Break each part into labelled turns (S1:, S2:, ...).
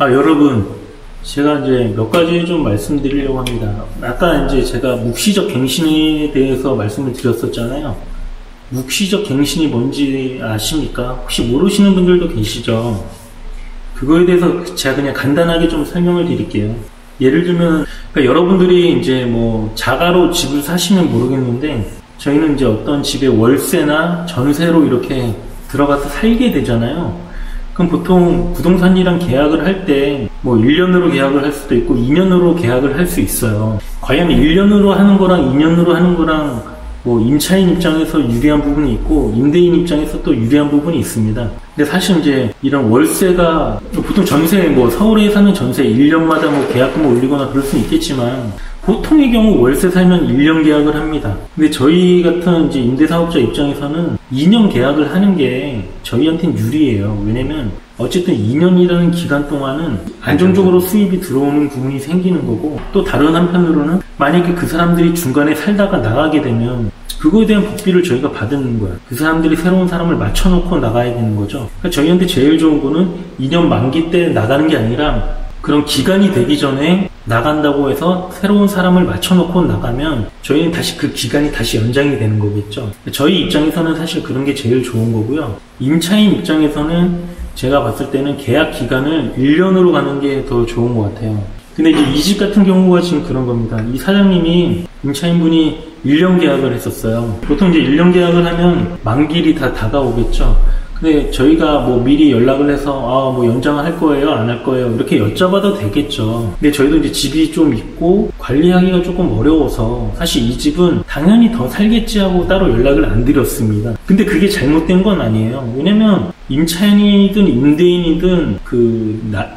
S1: 여러분, 제가 이제 몇 가지 좀 말씀드리려고 합니다. 아까 이제 제가 묵시적 갱신에 대해서 말씀을 드렸었잖아요. 묵시적 갱신이 뭔지 아십니까? 혹시 모르시는 분들도 계시죠? 그거에 대해서 제가 그냥 간단하게 좀 설명을 드릴게요. 예를 들면, 그러니까 여러분들이 이제 뭐 자가로 집을 사시면 모르겠는데, 저희는 이제 어떤 집에 월세나 전세로 이렇게 들어가서 살게 되잖아요. 그럼 보통 부동산이랑 계약을 할 때 뭐 1년으로 계약을 할 수도 있고 2년으로 계약을 할 수 있어요. 과연 1년으로 하는 거랑 2년으로 하는 거랑 뭐 임차인 입장에서 유리한 부분이 있고 임대인 입장에서 또 유리한 부분이 있습니다. 근데 사실 이제 이런 월세가 보통 전세, 뭐 서울에 사는 전세 1년마다 뭐 계약금을 올리거나 그럴 수는 있겠지만 보통의 경우 월세 살면 1년 계약을 합니다. 근데 저희 같은 이제 임대사업자 입장에서는 2년 계약을 하는 게 저희한테는 유리해요. 왜냐면 어쨌든 2년이라는 기간 동안은 안정적으로 수입이 들어오는 부분이 생기는 거고, 또 다른 한편으로는 만약에 그 사람들이 중간에 살다가 나가게 되면 그거에 대한 복비를 저희가 받는 거야. 그 사람들이 새로운 사람을 맞춰놓고 나가야 되는 거죠. 그러니까 저희한테 제일 좋은 거는 2년 만기 때 나가는 게 아니라 그런 기간이 되기 전에 나간다고 해서 새로운 사람을 맞춰놓고 나가면 저희는 다시 그 기간이 다시 연장이 되는 거겠죠. 저희 입장에서는 사실 그런 게 제일 좋은 거고요. 임차인 입장에서는 제가 봤을 때는 계약 기간을 1년으로 가는 게 더 좋은 것 같아요. 근데 이제 이 집 같은 경우가 지금 그런 겁니다. 이 사장님이, 임차인분이 1년 계약을 했었어요. 보통 이제 1년 계약을 하면 만기일이 다 다가오겠죠. 근데 저희가 뭐 미리 연락을 해서 뭐 연장을 할 거예요, 안 할 거예요, 이렇게 여쭤봐도 되겠죠. 근데 저희도 이제 집이 좀 있고 관리하기가 조금 어려워서 사실 이 집은 당연히 더 살겠지 하고 따로 연락을 안 드렸습니다. 근데 그게 잘못된 건 아니에요. 왜냐면 임차인이든 임대인이든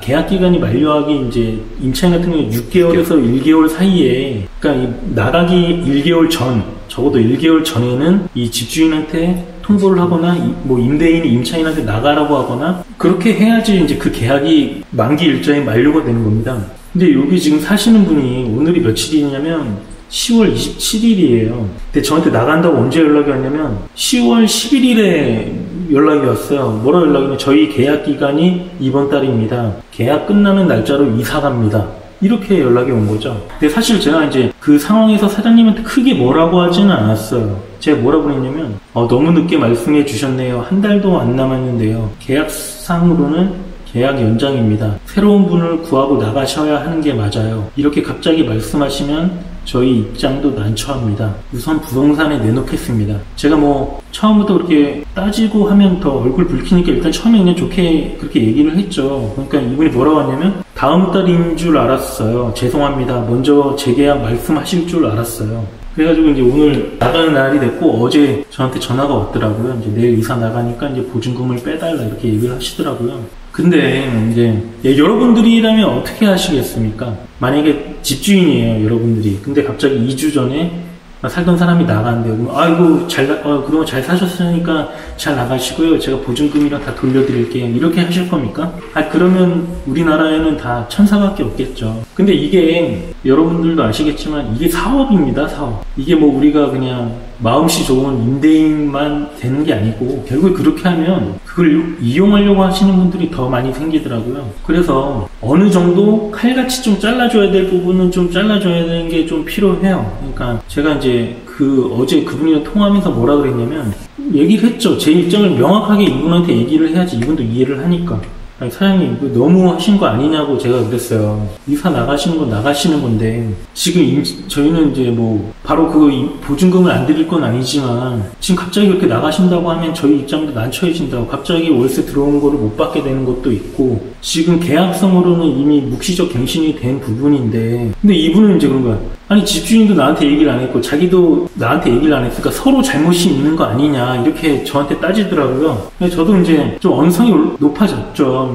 S1: 계약 기간이 만료하기 이제 임차인 같은 경우는 6개월에서 1개월 사이에, 그러니까 나가기 1개월 전, 적어도 1개월 전에는 이 집주인한테 통보를 하거나 뭐 임대인이 임차인한테 나가라고 하거나 그렇게 해야지 이제 그 계약이 만기 일자에 만료가 되는 겁니다. 근데 여기 지금 사시는 분이 오늘이 며칠이냐면 10월 27일이에요. 근데 저한테 나간다고 언제 연락이 왔냐면 10월 11일에 연락이 왔어요. 뭐라 연락이 왔냐면 저희 계약 기간이 이번 달입니다. 계약 끝나는 날짜로 이사 갑니다. 이렇게 연락이 온 거죠. 근데 사실 제가 이제 그 상황에서 사장님한테 크게 뭐라고 하지는 않았어요. 제가 뭐라고 했냐면 너무 늦게 말씀해 주셨네요. 한 달도 안 남았는데요. 계약상으로는 계약 연장입니다. 새로운 분을 구하고 나가셔야 하는 게 맞아요. 이렇게 갑자기 말씀하시면 저희 입장도 난처합니다. 우선 부동산에 내놓겠습니다. 제가 뭐 처음부터 그렇게 따지고 하면 더 얼굴 붉히니까 일단 처음에 그냥 좋게 그렇게 얘기를 했죠. 그러니까 이분이 뭐라고 하냐면 다음 달인 줄 알았어요. 죄송합니다. 먼저 재계약 말씀하실 줄 알았어요. 그래가지고 이제 오늘 나가는 날이 됐고 어제 저한테 전화가 왔더라고요. 이제 내일 이사 나가니까 이제 보증금을 빼달라 이렇게 얘기를 하시더라고요. 근데 이제 여러분들이라면 어떻게 하시겠습니까? 만약에 집주인이에요, 여러분들이. 근데 갑자기 2주 전에 살던 사람이 나간대요. 그럼 아이고 그동안 잘 사셨으니까 잘 나가시고요. 제가 보증금이랑 다 돌려드릴게요. 이렇게 하실 겁니까? 그러면 우리나라에는 다 천사밖에 없겠죠. 근데 이게 여러분들도 아시겠지만 이게 사업입니다, 사업. 이게 뭐 우리가 그냥 마음씨 좋은 임대인만 되는 게 아니고 결국에 그렇게 하면 그걸 이용하려고 하시는 분들이 더 많이 생기더라고요. 그래서 어느 정도 칼같이 좀 잘라줘야 될 부분은 좀 잘라줘야 되는 게 좀 필요해요. 그러니까 제가 이제 어제 그분이랑 통화하면서 뭐라 그랬냐면 얘기를 했죠. 제 입장을 명확하게 이분한테 얘기를 해야지 이분도 이해를 하니까. 아니, 사장님 이거 너무 하신 거 아니냐고 제가 그랬어요. 이사 나가시는 건 나가시는 건데 지금 저희는 이제 뭐 바로 보증금을 안 드릴 건 아니지만 지금 갑자기 그렇게 나가신다고 하면 저희 입장도 난처해진다고, 갑자기 월세 들어온 거를 못 받게 되는 것도 있고 지금 계약성으로는 이미 묵시적 갱신이 된 부분인데, 근데 이분은 이제 그런 거야. 아니 집주인도 나한테 얘기를 안 했고 자기도 나한테 얘기를 안 했으니까 서로 잘못이 있는 거 아니냐 이렇게 저한테 따지더라고요. 근데 저도 이제 좀 언성이 높아졌죠.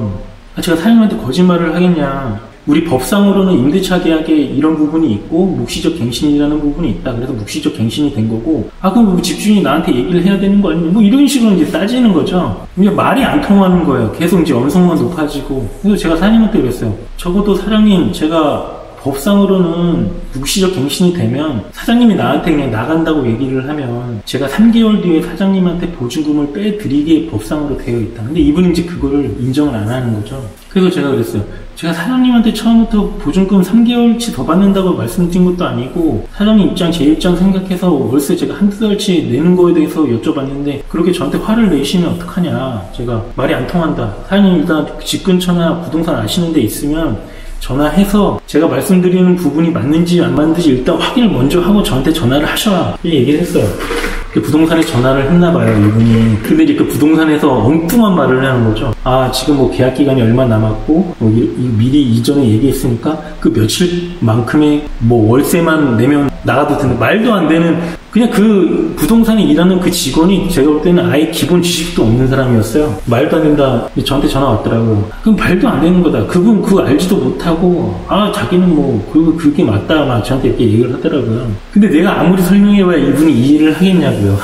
S1: 제가 사장님한테 거짓말을 하겠냐. 우리 법상으로는 임대차 계약에 이런 부분이 있고 묵시적 갱신이라는 부분이 있다. 그래서 묵시적 갱신이 된 거고 그럼 집주인이 나한테 얘기를 해야 되는 거 아니냐. 뭐 이런 식으로 이제 따지는 거죠. 그냥 말이 안 통하는 거예요. 계속 이제 언성만 높아지고. 그래서 제가 사장님한테 그랬어요. 적어도 사장님 제가 법상으로는 묵시적 갱신이 되면 사장님이 나한테 그냥 나간다고 얘기를 하면 제가 3개월 뒤에 사장님한테 보증금을 빼드리게 법상으로 되어 있다. 근데 이분은 이제 그거를 인정을 안 하는 거죠. 그래서 제가 그랬어요. 제가 사장님한테 처음부터 보증금 3개월치 더 받는다고 말씀드린 것도 아니고 사장님 입장, 제 입장 생각해서 월세 제가 한두 달치 내는 거에 대해서 여쭤봤는데 그렇게 저한테 화를 내시면 어떡하냐. 제가 말이 안 통한다. 사장님 일단 집 근처나 부동산 아시는 데 있으면 전화해서 제가 말씀드리는 부분이 맞는지 안 맞는지 일단 확인을 먼저 하고 저한테 전화를 하셔라. 이 얘기를 했어요. 부동산에 전화를 했나봐요, 이분이. 근데 이제 그 부동산에서 엉뚱한 말을 하는 거죠. 아, 지금 뭐 계약 기간이 얼마 남았고, 미리 이전에 얘기했으니까 그 며칠만큼의 뭐 월세만 내면 나가도 되는, 말도 안 되는, 그냥 그 부동산에 일하는 그 직원이 제가 볼 때는 아예 기본 지식도 없는 사람이었어요. 말도 안 된다. 저한테 전화 왔더라고요. 그럼 말도 안 되는 거다. 그분 그거 알지도 못하고, 아, 자기는 뭐, 그게 맞다. 막 저한테 이렇게 얘기를 하더라고요. 근데 내가 아무리 설명해봐야 이분이 이해를 하겠냐고요.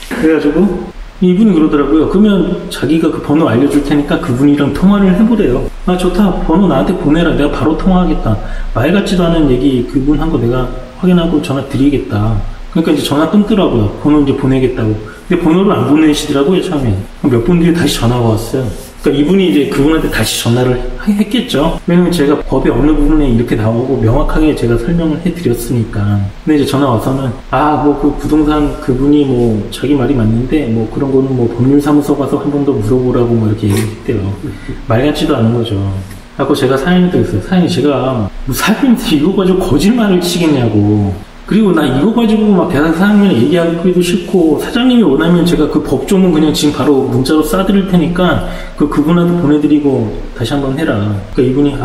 S1: 그래가지고, 이분이 그러더라고요. 그러면 자기가 그 번호 알려줄 테니까 그분이랑 통화를 해보래요. 아, 좋다. 번호 나한테 보내라. 내가 바로 통화하겠다. 말 같지도 않은 얘기 그분 한 거 내가 확인하고 전화 드리겠다. 그러니까 이제 전화 끊더라고요. 번호 이제 보내겠다고. 근데 번호를 안 보내시더라고요, 처음에. 몇 분 뒤에 다시 전화가 왔어요. 그러니까 이분이 이제 그분한테 다시 전화를 했겠죠. 왜냐면 제가 법의 어느 부분에 이렇게 나오고 명확하게 제가 설명을 해드렸으니까. 근데 이제 전화 와서는, 아, 뭐 그 부동산 그분이 뭐 자기 말이 맞는데 뭐 그런 거는 뭐 법률사무소 가서 한 번 더 물어보라고 뭐 이렇게 얘기했대요. 말 같지도 않은 거죠. 그래서 제가 사장님한테 그랬어요. 사장님, 제가 뭐 사장님한테 이거 가지고 거짓말을 치겠냐고. 그리고 나 이거 가지고 막 대상 사장님이랑 얘기하기도 싫고, 사장님이 원하면 제가 그 법조문 그냥 지금 바로 문자로 싸드릴 테니까 그분한테 보내드리고 다시 한번 해라. 그러니까 이분이,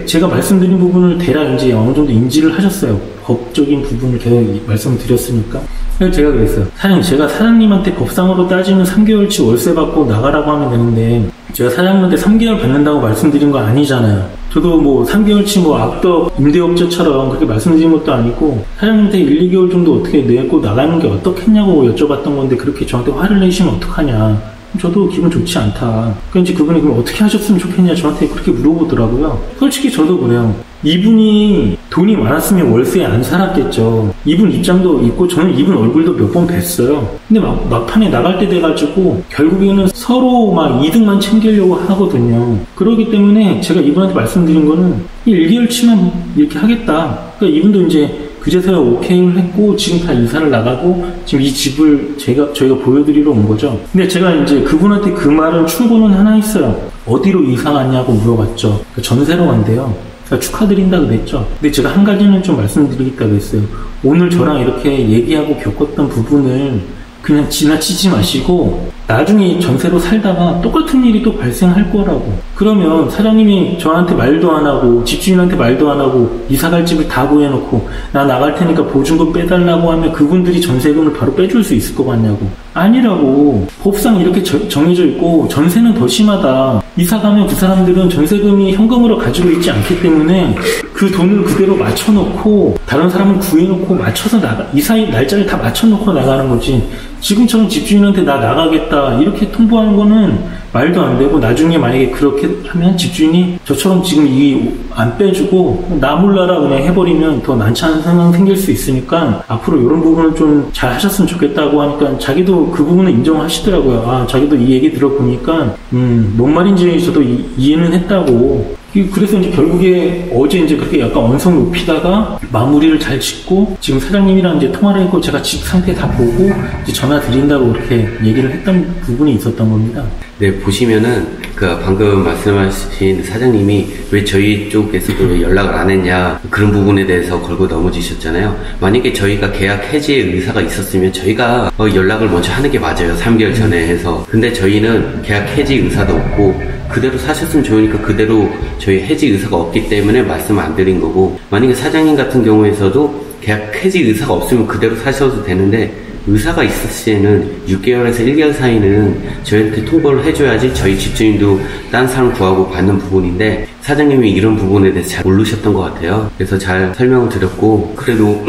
S1: 제가 말씀드린 부분을 대략 이제 어느 정도 인지를 하셨어요. 법적인 부분을 계속 말씀드렸으니까. 그래서 제가 그랬어요. 사장님, 제가 사장님한테 법상으로 따지면 3개월치 월세 받고 나가라고 하면 되는데, 제가 사장님한테 3개월 받는다고 말씀드린 거 아니잖아요. 저도 뭐 3개월치 뭐 악덕 임대업자처럼 그렇게 말씀드린 것도 아니고, 사장님한테 1, 2개월 정도 어떻게 내고 나가는 게 어떻겠냐고 여쭤봤던 건데, 그렇게 저한테 화를 내시면 어떡하냐. 저도 기분 좋지 않다. 그러니까 이제 그분이 그럼 어떻게 하셨으면 좋겠냐 저한테 그렇게 물어보더라고요. 솔직히 저도 그래요. 이분이 돈이 많았으면 월세에 안 살았겠죠. 이분 입장도 있고 저는 이분 얼굴도 몇 번 뵀어요. 근데 막판에 나갈 때 돼가지고 결국에는 서로 막 이득만 챙기려고 하거든요. 그렇기 때문에 제가 이분한테 말씀드린 거는 1개월치만 이렇게 하겠다. 그러니까 이분도 이제 그제서야 오케이를 했고 지금 다 이사를 나가고 지금 이 집을 저희가 보여드리러 온 거죠. 근데 제가 이제 그분한테 그 말은 충고는 하나 있어요. 어디로 이사 갔냐고 물어봤죠. 그러니까 전세로 간대요. 그러니까 축하드린다 그랬죠. 근데 제가 한 가지는 좀 말씀드리겠다고 했어요. 오늘 저랑 이렇게 얘기하고 겪었던 부분을 그냥 지나치지 마시고 나중에 전세로 살다가 똑같은 일이 또 발생할 거라고. 그러면 사장님이 저한테 말도 안 하고 집주인한테 말도 안 하고 이사갈 집을 다 구해놓고 나 나갈 테니까 보증금 빼달라고 하면 그분들이 전세금을 바로 빼줄 수 있을 것 같냐고. 아니라고. 법상 이렇게 정해져 있고 전세는 더 심하다. 이사 가면 그 사람들은 전세금이 현금으로 가지고 있지 않기 때문에 그 돈을 그대로 맞춰놓고 다른 사람을 구해놓고 맞춰서 이사의 날짜를 다 맞춰놓고 나가는 거지. 지금처럼 집주인한테 나 나가겠다 이렇게 통보하는 거는 말도 안 되고, 나중에 만약에 그렇게 하면 집주인이 저처럼 지금 안 빼주고 나 몰라라 그냥 해버리면 더 난처한 상황 생길 수 있으니까 앞으로 이런 부분을 좀 잘 하셨으면 좋겠다고 하니까 자기도 그 부분을 인정하시더라고요. 자기도 이 얘기 들어보니까 뭔 말인지 저도 이해는 했다고. 그래서 이제 결국에 어제 이제 그렇게 약간 언성 높이다가 마무리를 잘 짓고 지금 사장님이랑 이제 통화를 했고 제가 집 상태 다 보고 이제 전화 드린다고 그렇게 얘기를 했던 부분이 있었던 겁니다.
S2: 네, 보시면은 그 방금 말씀하신 사장님이 왜 저희 쪽에서도 왜 연락을 안 했냐 그런 부분에 대해서 걸고 넘어지셨잖아요. 만약에 저희가 계약 해지의 의사가 있었으면 저희가 연락을 먼저 하는 게 맞아요. 3개월 전에 해서. 근데 저희는 계약 해지 의사도 없고 그대로 사셨으면 좋으니까 그대로 저희 해지 의사가 없기 때문에 말씀 안 드린 거고, 만약에 사장님 같은 경우에서도 계약 해지 의사가 없으면 그대로 사셔도 되는데 의사가 있을 시에는 6개월에서 1개월 사이는 저희한테 통보를 해줘야지 저희 집주인도 딴 사람 구하고 받는 부분인데 사장님이 이런 부분에 대해서 잘 모르셨던 것 같아요. 그래서 잘 설명을 드렸고 그래도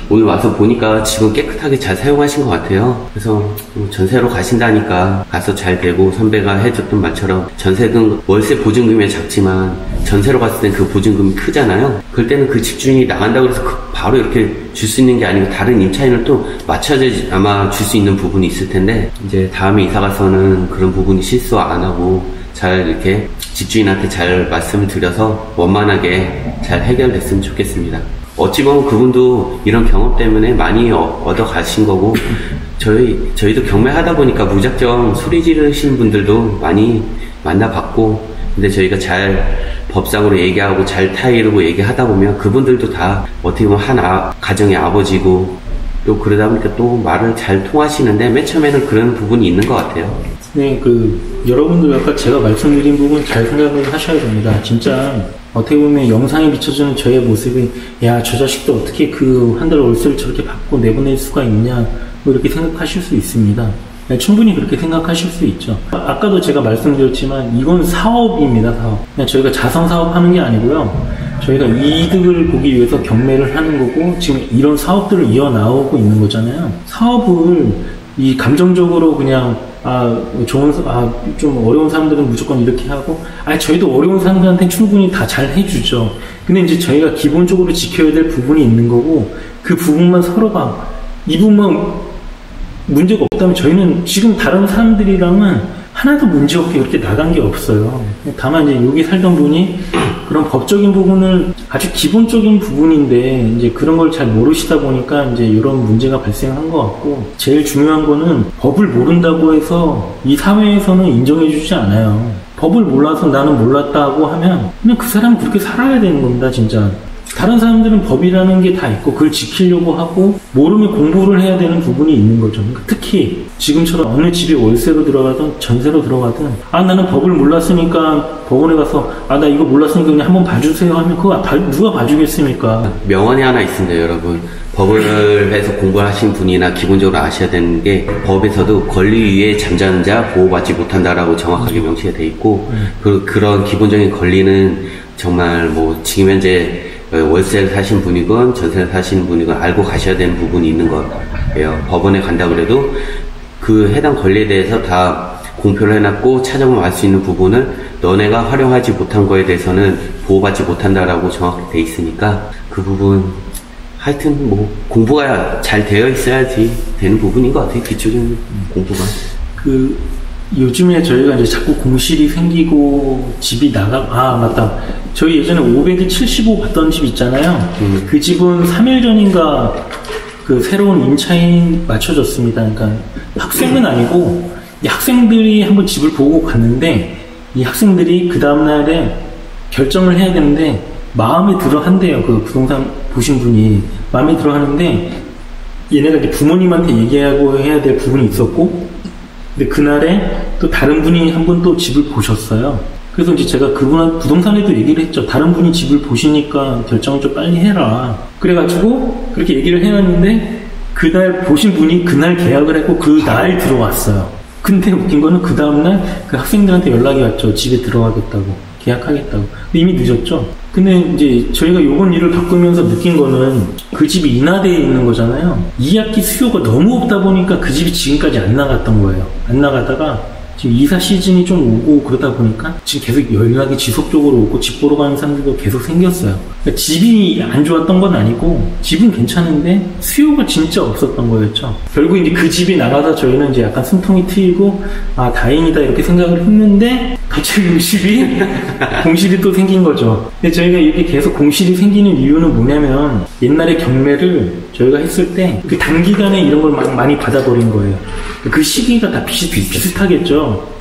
S2: 오늘 와서 보니까 집은 깨끗하게 잘 사용하신 것 같아요. 그래서 전세로 가신다니까 가서 잘 되고 선배가 해줬던 말처럼 전세금 월세 보증금이 작지만 전세로 갔을 땐 그 보증금이 크잖아요. 그럴 때는 그 집주인이 나간다고 해서 바로 이렇게 줄 수 있는 게 아니고 다른 임차인을 또 맞춰야지 아마 줄 수 있는 부분이 있을 텐데 이제 다음에 이사 가서는 그런 부분이 실수 안 하고 잘 이렇게 집주인한테 잘 말씀을 드려서 원만하게 잘 해결됐으면 좋겠습니다. 어찌 보면 그분도 이런 경험 때문에 많이 얻어 가신 거고 저희도 경매하다 보니까 무작정 소리 지르시는 분들도 많이 만나봤고 근데 저희가 잘 법상으로 얘기하고 잘 타이르고 얘기하다 보면 그분들도 다 어떻게 보면 가정의 아버지고 또 그러다 보니까 또 말을 잘 통하시는데 맨 처음에는 그런 부분이 있는 것 같아요.
S1: 네, 여러분들 아까 제가 말씀드린 부분 잘 생각을 하셔야 됩니다. 진짜 어떻게 보면 영상에 비춰주는 저의 모습이 야, 저 자식도 어떻게 그 한 달 월세를 저렇게 받고 내보낼 수가 있냐 뭐 이렇게 생각하실 수 있습니다. 네, 충분히 그렇게 생각하실 수 있죠. 아까도 제가 말씀드렸지만 이건 사업입니다. 사업. 그냥 저희가 자선사업 하는 게 아니고요. 저희가 이득을 보기 위해서 경매를 하는 거고 지금 이런 사업들을 이어나오고 있는 거잖아요. 사업을 이 감정적으로 그냥 좀 어려운 사람들은 무조건 이렇게 하고 저희도 어려운 사람들한테 충분히 다 잘 해주죠. 근데 이제 저희가 기본적으로 지켜야 될 부분이 있는 거고 그 부분만 서로가 이 부분만 문제가 없다면 저희는 지금 다른 사람들이랑은 하나도 문제없게 이렇게 나간 게 없어요. 다만 이제 여기 살던 분이 그런 법적인 부분을 아주 기본적인 부분인데 이제 그런 걸 잘 모르시다 보니까 이제 이런 문제가 발생한 것 같고 제일 중요한 거는 법을 모른다고 해서 이 사회에서는 인정해주지 않아요. 법을 몰라서 나는 몰랐다고 하면 그냥 그 사람은 그렇게 살아야 되는 겁니다, 진짜. 다른 사람들은 법이라는 게 다 있고 그걸 지키려고 하고 모르면 공부를 해야 되는 부분이 있는 거죠. 그러니까 특히 지금처럼 어느 집에 월세로 들어가든 전세로 들어가든 나는 법을 몰랐으니까 법원에 가서 나 이거 몰랐으니까 그냥 한번 봐주세요 하면 그거 누가 봐주겠습니까?
S2: 명언이 하나 있습니다, 여러분. 법을 해서 공부하신 분이나 기본적으로 아셔야 되는 게 법에서도 권리 위에 잠자는 자 보호받지 못한다라고 정확하게 명시가 돼 있고 그리고 그런 기본적인 권리는 정말 뭐 지금 현재 월세를 사신 분이건 전세를 사시는 분이건 알고 가셔야 되는 부분이 있는 거예요. 법원에 간다 그래도 그 해당 권리에 대해서 다 공표를 해놨고 찾아보면 알 수 있는 부분을 너네가 활용하지 못한 거에 대해서는 보호받지 못한다라고 정확히 돼 있으니까 그 부분 하여튼 뭐 공부가 잘 되어 있어야지 되는 부분인 것 같아요. 기초적인 공부가.
S1: 요즘에 저희가 이제 자꾸 공실이 생기고 집이 맞다. 저희 예전에 500에 75 받던 집 있잖아요. 그 집은 3일 전인가 그 새로운 임차인 맞춰줬습니다. 그러니까 학생은 아니고 이 학생들이 한번 집을 보고 갔는데 이 학생들이 그 다음날에 결정을 해야 되는데 마음에 들어 한대요. 그 부동산 보신 분이 마음에 들어 하는데 얘네가 이제 부모님한테 얘기하고 해야 될 부분이 있었고 근데 그날에 또 다른 분이 한 분 또 집을 보셨어요. 그래서 이제 제가 그분한테 부동산에도 얘기를 했죠. 다른 분이 집을 보시니까 결정을 좀 빨리 해라. 그래가지고 그렇게 얘기를 해놨는데 그날 보신 분이 그날 계약을 했고 그날 들어왔어요. 근데 웃긴 거는 그 다음날 그 학생들한테 연락이 왔죠. 집에 들어가겠다고. 계약하겠다고. 근데 이미 늦었죠. 근데 이제 저희가 요번 일을 겪으면서 느낀 거는 그 집이 인하대에 있는 거잖아요. 2학기 수요가 너무 없다 보니까 그 집이 지금까지 안 나갔던 거예요. 안 나가다가 지금 이사 시즌이 좀 오고 그러다 보니까 지금 계속 연락이 지속적으로 오고 집 보러 가는 사람들도 계속 생겼어요. 그러니까 집이 안 좋았던 건 아니고 집은 괜찮은데 수요가 진짜 없었던 거였죠. 결국 이제 그 집이 나가서 저희는 이제 약간 숨통이 트이고 다행이다 이렇게 생각을 했는데 갑자기 공실이 또 생긴 거죠. 근데 저희가 이렇게 계속 공실이 생기는 이유는 뭐냐면 옛날에 경매를 저희가 했을 때 그 단기간에 이런 걸 많이 받아버린 거예요. 그 시기가 다 비슷하겠죠.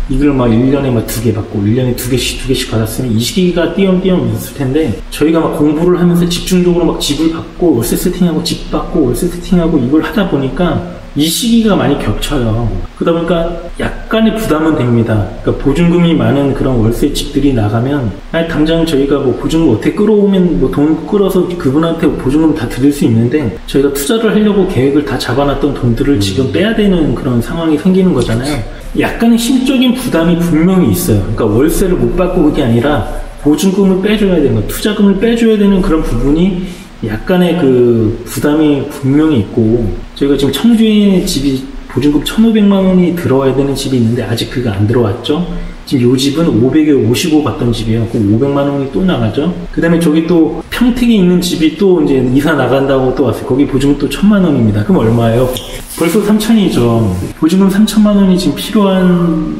S1: 이걸 1년에 2개 받고 1년에 2개씩 받았으면 이 시기가 띄엄띄엄 있을 텐데 저희가 공부를 하면서 집중적으로 집을 받고 월세 세팅하고 집 받고 월세 세팅하고 이걸 하다 보니까 이 시기가 많이 겹쳐요. 그러다 보니까 약간의 부담은 됩니다. 그러니까 보증금이 많은 그런 월세집들이 나가면 당장 저희가 뭐 보증금 어떻게 끌어오면 뭐 돈 끌어서 그분한테 보증금 다 드릴 수 있는데 저희가 투자를 하려고 계획을 다 잡아놨던 돈들을 지금 빼야 되는 그런 상황이 생기는 거잖아요. 약간의 심적인 부담이 분명히 있어요. 그러니까 월세를 못 받고 그게 아니라 보증금을 빼줘야 되는 거, 투자금을 빼줘야 되는 그런 부분이 약간의 그 부담이 분명히 있고, 저희가 지금 청주에 집이 보증금 1,500만 원이 들어와야 되는 집이 있는데 아직 그게 안 들어왔죠. 지금 이 집은 500에 55 받던 집이에요. 그럼 500만 원이 또 나가죠. 그 다음에 저기 또 평택에 있는 집이 또 이제 이사 나간다고 또 왔어요. 거기 보증금 또 1,000만 원입니다. 그럼 얼마예요? 벌써 3,000이죠. 보증금 3,000만 원이 지금 필요한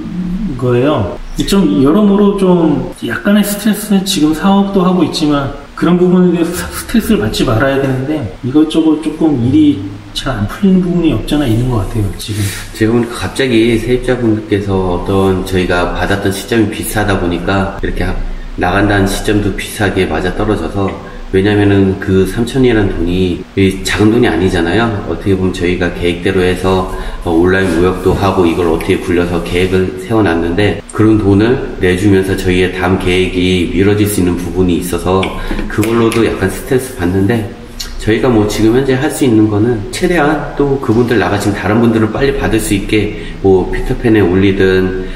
S1: 거예요. 좀 여러모로 좀 약간의 스트레스, 지금 사업도 하고 있지만 그런 부분에 대해서 스트레스를 받지 말아야 되는데 이것저것 조금 일이 잘 안 풀리는 부분이 없잖아 있는 것 같아요, 지금.
S2: 지금 갑자기 세입자분들께서 어떤 저희가 받았던 시점이 비싸다 보니까 이렇게 나간다는 시점도 비싸게 맞아 떨어져서, 왜냐면은 그 3,000이라는 돈이 작은 돈이 아니잖아요. 어떻게 보면 저희가 계획대로 해서 온라인 무역도 하고 이걸 어떻게 굴려서 계획을 세워놨는데 그런 돈을 내주면서 저희의 다음 계획이 미뤄질 수 있는 부분이 있어서 그걸로도 약간 스트레스 받는데, 저희가 뭐 지금 현재 할 수 있는 거는 최대한 또 그분들 나가신 다른 분들을 빨리 받을 수 있게 뭐 피터팬에 올리든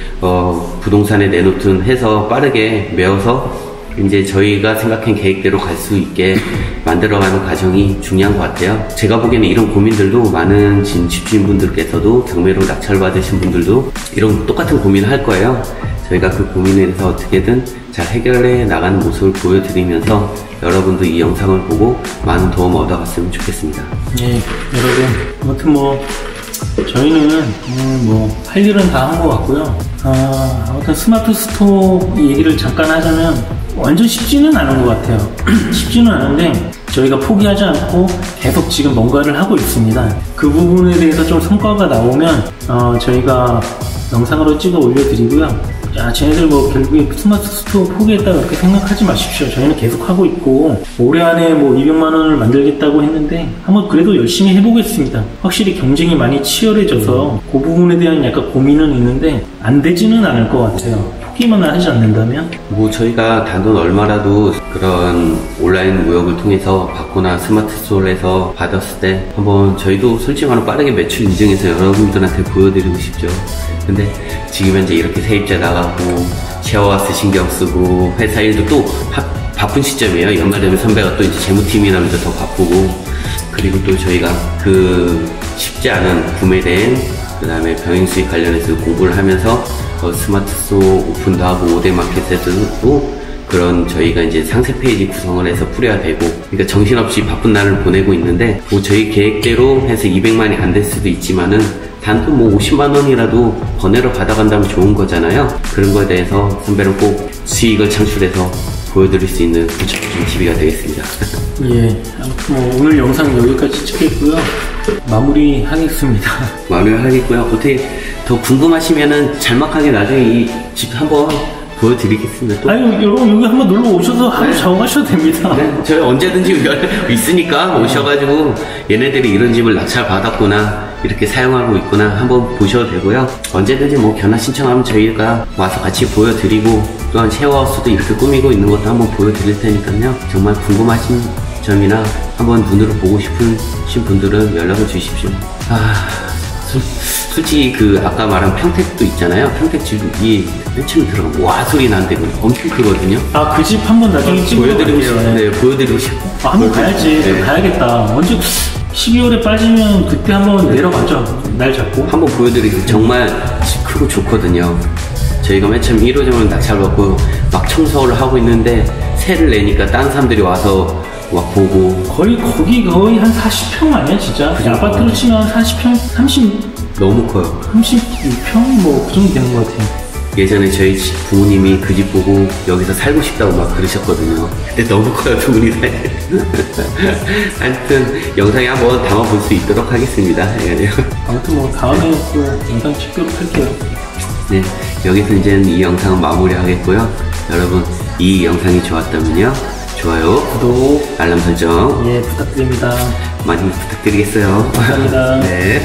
S2: 부동산에 내놓든 해서 빠르게 메워서 이제 저희가 생각한 계획대로 갈 수 있게 만들어가는 과정이 중요한 것 같아요. 제가 보기에는 이런 고민들도 많은 집주인분들께서도 경매로 낙찰받으신 분들도 이런 똑같은 고민을 할 거예요. 저희가 그 고민에 대해서 어떻게든 잘 해결해 나가는 모습을 보여드리면서 여러분도 이 영상을 보고 많은 도움 얻어갔으면 좋겠습니다.
S1: 예, 여러분, 아무튼 뭐 저희는 뭐 할 일은 다 한 것 같고요. 아무튼 스마트 스토어 얘기를 잠깐 하자면 완전 쉽지는 않은 것 같아요. 쉽지는 않은데 저희가 포기하지 않고 계속 지금 뭔가를 하고 있습니다. 그 부분에 대해서 좀 성과가 나오면 저희가 영상으로 찍어 올려드리고요. 야, 쟤네들 뭐 결국에 스마트 스토어 포기했다 그렇게 생각하지 마십시오. 저희는 계속 하고 있고 올해 안에 뭐 200만 원을 만들겠다고 했는데 한번 그래도 열심히 해보겠습니다. 확실히 경쟁이 많이 치열해져서 그 부분에 대한 약간 고민은 있는데 안 되지는 않을 것 같아요. 포기만 하지 않는다면?
S2: 뭐 저희가 단돈 얼마라도 그런 온라인 무역을 통해서 받거나 스마트 스토어에서 받았을 때 한번 저희도 솔직히 말하면 빠르게 매출 인증해서 여러분들한테 보여드리고 싶죠. 근데 지금 현재 이렇게 세입자 나가고 쉐어하우스 신경 쓰고 회사 일도 또 바쁜 시점이에요. 연말 되면 선배가 또 이제 재무팀이라면서 더 바쁘고, 그리고 또 저희가 그 쉽지 않은 구매된 그 다음에 병행 수익 관련해서 공부를 하면서 스마트 스토어 오픈도 하고 5대 마켓에도 그런 저희가 이제 상세 페이지 구성을 해서 뿌려야 되고, 그러니까 정신없이 바쁜 날을 보내고 있는데 뭐 저희 계획대로 해서 200만이 안 될 수도 있지만은 단돈 뭐 50만 원이라도 번외로 받아간다면 좋은 거잖아요. 그런 거에 대해서 선배는 꼭 수익을 창출해서 보여드릴 수 있는 구체적인 TV가 되겠습니다.
S1: 예, 아무튼 뭐 오늘 영상 여기까지 찍겠고요. 마무리하겠습니다.
S2: 마무리하겠고요. 어떻게 더 궁금하시면은 잘막하게 나중에 이 집 한번 보여드리겠습니다. 또.
S1: 아유, 여러분 여기 한번 놀러 오셔서 하루 작업하셔도 됩니다.
S2: 네, 저희 언제든지 있으니까 오셔가지고 얘네들이 이런 집을 낙찰 받았구나, 이렇게 사용하고 있구나 한번 보셔도 되고요. 언제든지 뭐 견학 신청하면 저희가 와서 같이 보여드리고, 또한 쉐어하우스도 이렇게 꾸미고 있는 것도 한번 보여드릴 테니까요. 정말 궁금하신 점이나 한번 눈으로 보고 싶으신 분들은 연락을 주십시오. 솔직히 그 아까 말한 평택도 있잖아요. 평택 집이 맨 처음에 들어가면 와 소리 나는데 엄청 크거든요.
S1: 그 집 한번 나중에
S2: 보여드리고 싶어요. 네, 보여드리고 싶고.
S1: 한번 가야지. 네. 가야겠다. 언제 12월에 빠지면 그때 한번 내려가죠. 날 잡고
S2: 한번 보여드리고. 정말 집 크고 좋거든요. 저희가 맨 처음 1호점을 낙찰받고 막 청소를 하고 있는데 세를 내니까 다른 사람들이 와서 막 보고.
S1: 거의 한 40평 아니야 진짜?
S2: 그죠?
S1: 아파트로 치면 40평? 30
S2: 너무 커요.
S1: 36평? 뭐 그 정도 되는 것 같아요.
S2: 예전에 저희 부모님이 그 집 보고 여기서 살고 싶다고 막 그러셨거든요. 근데 너무 커요, 두 분이. 하여튼 영상에 한번 담아볼 수 있도록 하겠습니다.
S1: 아무튼 뭐 다음에 또 영상 찍도록 할게요.
S2: 네, 여기서 이제는 이 영상은 마무리하겠고요. 여러분, 이 영상이 좋았다면요, 좋아요,
S1: 구독,
S2: 알람 설정
S1: 예 부탁드립니다.
S2: 많이 부탁드리겠어요.
S1: 감사합니다.
S2: 네.